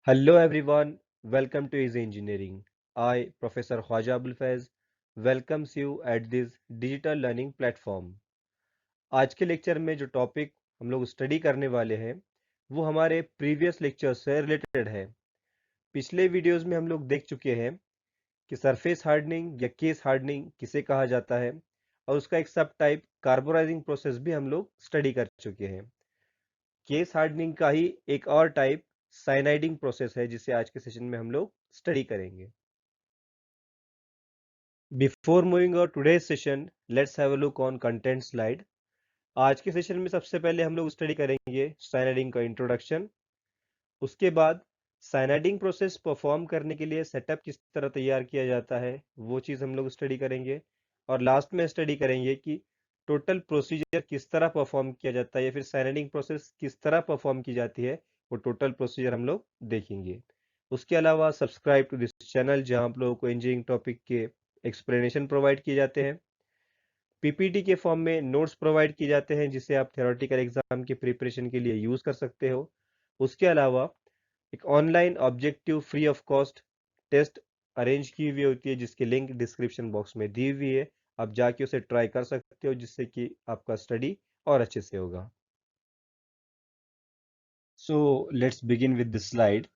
Hello everyone, welcome to Easy Engineering. I, Professor Khwaja Abul Faiz, welcomes you at this digital learning platform. आज के lecture में जो topic हम लोग study करने वाले हैं, वो हमारे प्रीवियस लेक्चर से रिलेटेड है। पिछले वीडियोस में हम लोग देख चुके हैं कि सरफेस हार्डनिंग या केस हार्डनिंग किसे कहा जाता है और उसका एक सब टाइप कार्बोनाइजिंग प्रोसेस भी हम लोग स्टडी कर चुके हैं। केस हार्डनिंग का ही एक और टाइप साइनाइडिंग प्रोसेस है जिसे आज के सेशन में हम लोग स्टडी करेंगे। बिफोर मूविंग और today's session let's have a look on content slide. आज के सेशन में सबसे पहले हम लोग स्टडी करेंगे साइनाइडिंग का इंट्रोडक्शन। उसके बाद साइनाइडिंग प्रोसेस परफॉर्म करने के लिए सेटअप किस तरह तैयार किया जाता है वो चीज़ हम लोग स्टडी करेंगे। और लास्ट में स्टडी करेंगे कि टोटल प्रोसीजर किस तरह परफॉर्म किया जाता है या फिर साइनाइडिंग प्रोसेस किस तरह परफॉर्म की जाती है, वो टोटल प्रोसीजर हम लोग देखेंगे। उसके अलावा सब्सक्राइब टू दिस चैनल जहां आप लोगों को इंजीनियरिंग टॉपिक के एक्सप्लेनेशन प्रोवाइड किए जाते हैं। पीपीटी के फॉर्म में नोट्स प्रोवाइड किए जाते हैं जिसे आप थ्योरेटिकल एग्जाम की प्रिपरेशन के लिए यूज कर सकते हो। उसके अलावा एक online objective free of cost test arrange की हुई होती है जिसकी लिंक डिस्क्रिप्शन बॉक्स में दी हुई है। आप जाके उसे ट्राई कर सकते हो जिससे कि आपका स्टडी और अच्छे से होगा। So let's begin with the slide.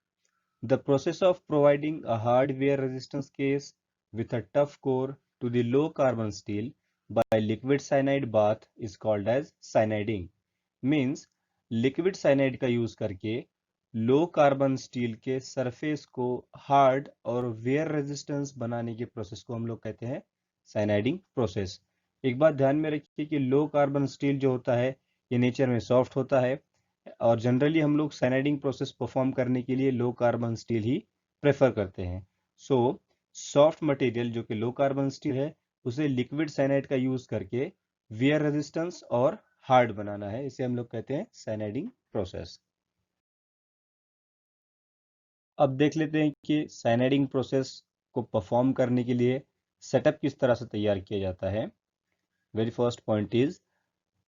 The process of providing a hard wear resistance case with a tough core to the low carbon steel by liquid cyanide bath is called as cyaniding. Means liquid cyanide का use करके low carbon steel के surface को hard और wear resistance बनाने के process को हम लोग कहते हैं साइनाइडिंग प्रोसेस। एक बात ध्यान में रखिए कि लो कार्बन स्टील जो होता है ये नेचर में सॉफ्ट होता है और जनरली हम लोग साइनाइडिंग प्रोसेस परफॉर्म करने के लिए लो कार्बन स्टील ही प्रेफर करते हैं। सो सॉफ्ट मटेरियल जो कि लो कार्बन स्टील है उसे लिक्विड साइनाइड का यूज करके वियर रेजिस्टेंस और हार्ड बनाना है, इसे हम लोग कहते हैं साइनाइडिंग प्रोसेस। अब देख लेते हैं कि साइनाइडिंग प्रोसेस को परफॉर्म करने के लिए सेटअप किस तरह से तैयार किया जाता है। Very first point is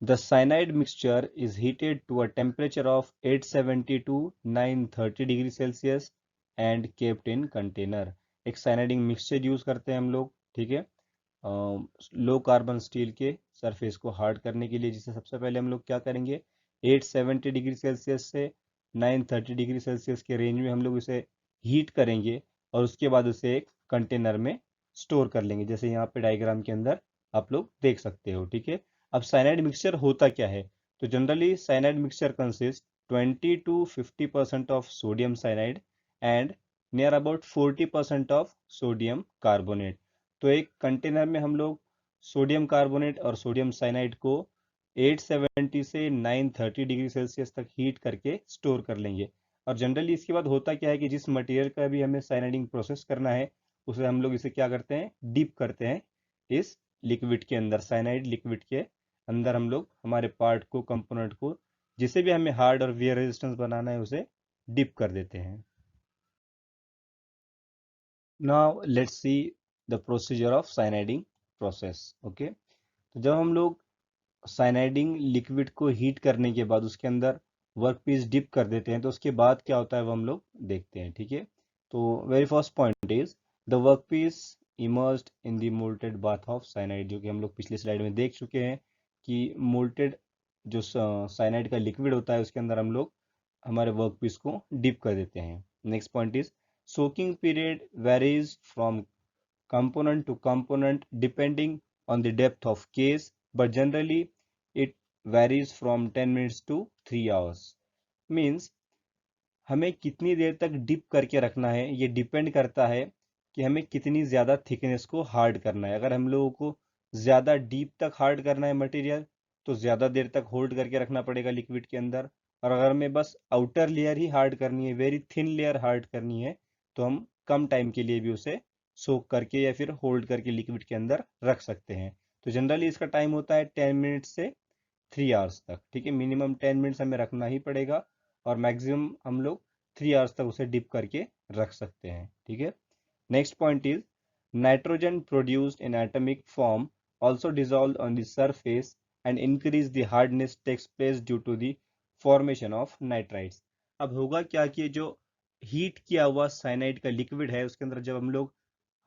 the cyanide mixture is heated to a temperature of 870 to 930 degree Celsius and kept in container। एक साइनाइडिंग मिक्सचर यूज करते हैं हम लोग, ठीक है, लो कार्बन स्टील के सरफेस को हार्ड करने के लिए, जिसे सबसे पहले हम लोग क्या करेंगे 870 डिग्री सेल्सियस से 930 डिग्री सेल्सियस के रेंज में हम लोग इसे हीट करेंगे और उसके बाद उसे एक कंटेनर में स्टोर कर लेंगे, जैसे यहाँ पे डायग्राम के अंदर आप लोग देख सकते हो, ठीक है। अब साइनाइड मिक्सचर होता क्या है, तो generally cyanide mixture consist 20 to 50% of sodium cyanide and near about 40% of sodium carbonate. तो एक कंटेनर में हम लोग सोडियम कार्बोनेट और सोडियम साइनाइड को 870 से 930 डिग्री सेल्सियस तक हीट करके स्टोर कर लेंगे। और जनरली इसके बाद होता क्या है कि जिस मटेरियल का भी हमें साइनाइडिंग प्रोसेस करना है उसे हम लोग इसे क्या करते हैं, डिप करते हैं इस लिक्विड के अंदर, साइनाइड लिक्विड के अंदर हम लोग हमारे पार्ट को, कंपोनेंट को, जिसे भी हमें हार्ड और वियर रेजिस्टेंस बनाना है उसे डिप कर देते हैं। Now let's see the procedure of cyaniding process. Okay, तो जब हम लोग साइनाइडिंग लिक्विड को हीट करने के बाद उसके अंदर वर्क पीस डिप कर देते हैं तो उसके बाद क्या होता है वो हम लोग देखते हैं, ठीक है। तो very first point is the work piece immersed in the molted bath of cyanide, जो कि हम लोग पिछली स्लाइड में देख चुके हैं कि मोल्टेड जो साइनाइड का लिक्विड होता है उसके अंदर हम लोग हमारे वर्क पीस को डिप कर देते हैं। Next point is soaking period varies from component to component depending on the depth of case, but generally it varies from 10 minutes to 3 hours। Means हमें कितनी देर तक डिप करके रखना है ये डिपेंड करता है कि हमें कितनी ज़्यादा थिकनेस को हार्ड करना है। अगर हम लोगों को ज़्यादा डीप तक हार्ड करना है मटेरियल तो ज़्यादा देर तक होल्ड करके रखना पड़ेगा लिक्विड के अंदर, और अगर हमें बस आउटर लेयर ही हार्ड करनी है, वेरी थिन लेयर हार्ड करनी है, तो हम कम टाइम के लिए भी उसे सोक करके या फिर होल्ड करके लिक्विड के अंदर रख सकते हैं। तो जनरली इसका टाइम होता है 10 मिनट से 3 आवर्स तक, ठीक है। मिनिमम 10 मिनट्स हमें रखना ही पड़ेगा और मैक्सिमम हम लोग 3 आवर्स तक उसे डिप करके रख सकते हैं, ठीक है। Next point is nitrogen produced in atomic form also dissolved on the surface and increase the hardness takes place due to the formation of nitrides। अब होगा क्या कि जो हीट किया हुआ साइनाइड का लिक्विड है उसके अंदर जब हम लोग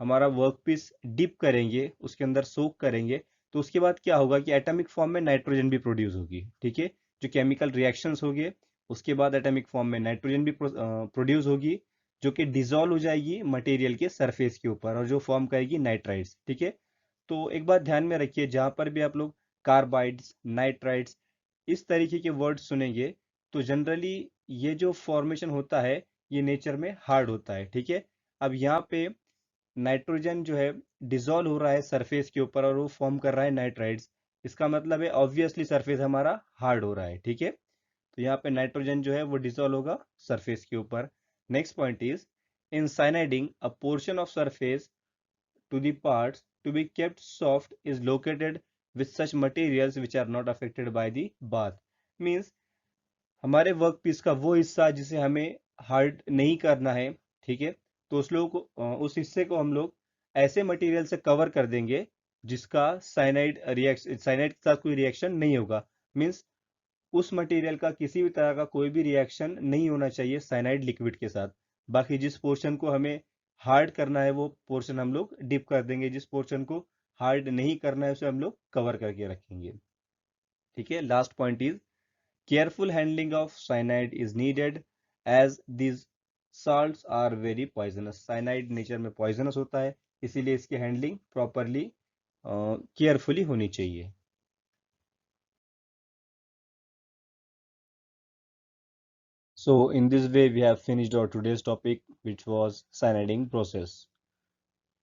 हमारा वर्कपीस डिप करेंगे, उसके अंदर सोक करेंगे, तो उसके बाद क्या होगा कि एटॉमिक फॉर्म में नाइट्रोजन भी प्रोड्यूस होगी। ठीक है, जो केमिकल रिएक्शंस होंगे उसके बाद एटॉमिक फॉर्म में नाइट्रोजन भी प्रोड्यूस होगी, जो कि डिसॉल्व हो जाएगी मटेरियल के सरफेस के ऊपर और जो फॉर्म करेगी नाइट्राइड्स। ठीक है, तो एक बात ध्यान में रखिए, जहां पर भी आप लोग कार्बाइड्स, नाइट्राइड्स इस तरीके के वर्ड सुनेंगे, तो जनरली ये जो फॉर्मेशन होता है ये नेचर में हार्ड होता है। ठीक है, अब यहाँ पे नाइट्रोजन जो है डिसॉल्व हो रहा है सरफेस के ऊपर और वो फॉर्म कर रहा है नाइट्राइड्स। इसका मतलब है ऑब्वियसली सरफेस हमारा हार्ड हो रहा है। ठीक है, तो यहाँ पे नाइट्रोजन जो है वो डिसॉल्व होगा सरफेस के ऊपर। Next point is, in cyaniding a portion of surface to the parts to be kept soft is located with such materials which are not affected by the bath। means हमारे work piece का वो हिस्सा जिसे हमें hard नहीं करना है, ठीक है, तो उस हिस्से को हम लोग ऐसे मटेरियल से कवर कर देंगे जिसका साइनाइड के साथ कोई रिएक्शन नहीं होगा। मीन्स उस मटेरियल का किसी भी तरह का कोई भी रिएक्शन नहीं होना चाहिए साइनाइड लिक्विड के साथ। बाकी जिस पोर्शन को हमें हार्ड करना है वो पोर्शन हम लोग डिप कर देंगे, जिस पोर्शन को हार्ड नहीं करना है उसे हम लोग कवर करके रखेंगे। ठीक है, last point is, careful handling of cyanide is needed as this salts are very poisonous. Cyanide nature में पॉइजनस होता है, इसीलिए इसकी हैंडलिंग प्रॉपरली केयरफुली होनी चाहिए। So in this way we have finished our today's topic which was cyaniding process।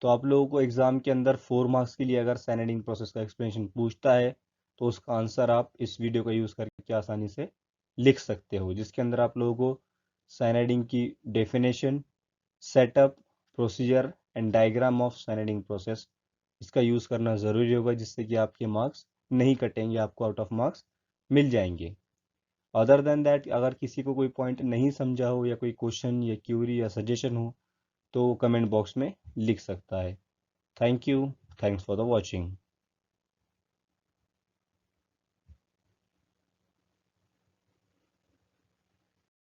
तो आप लोगों को एग्जाम के अंदर 4 मार्क्स के लिए अगर साइनाइडिंग प्रोसेस का एक्सप्लेनेशन पूछता है तो उसका आंसर आप इस वीडियो का यूज़ करके आसानी से लिख सकते हो, जिसके अंदर आप लोगों को साइनाइडिंग की definition, setup, procedure and diagram of cyaniding process इसका यूज़ करना ज़रूरी होगा, जिससे कि आपके मार्क्स नहीं कटेंगे, आपको आउट ऑफ मार्क्स मिल जाएंगे। अदर देन दैट अगर किसी को कोई पॉइंट नहीं समझा हो या कोई क्वेश्चन या क्यूरी या सजेशन हो तो कमेंट बॉक्स में लिख सकता है। Thank you, thanks for the watching.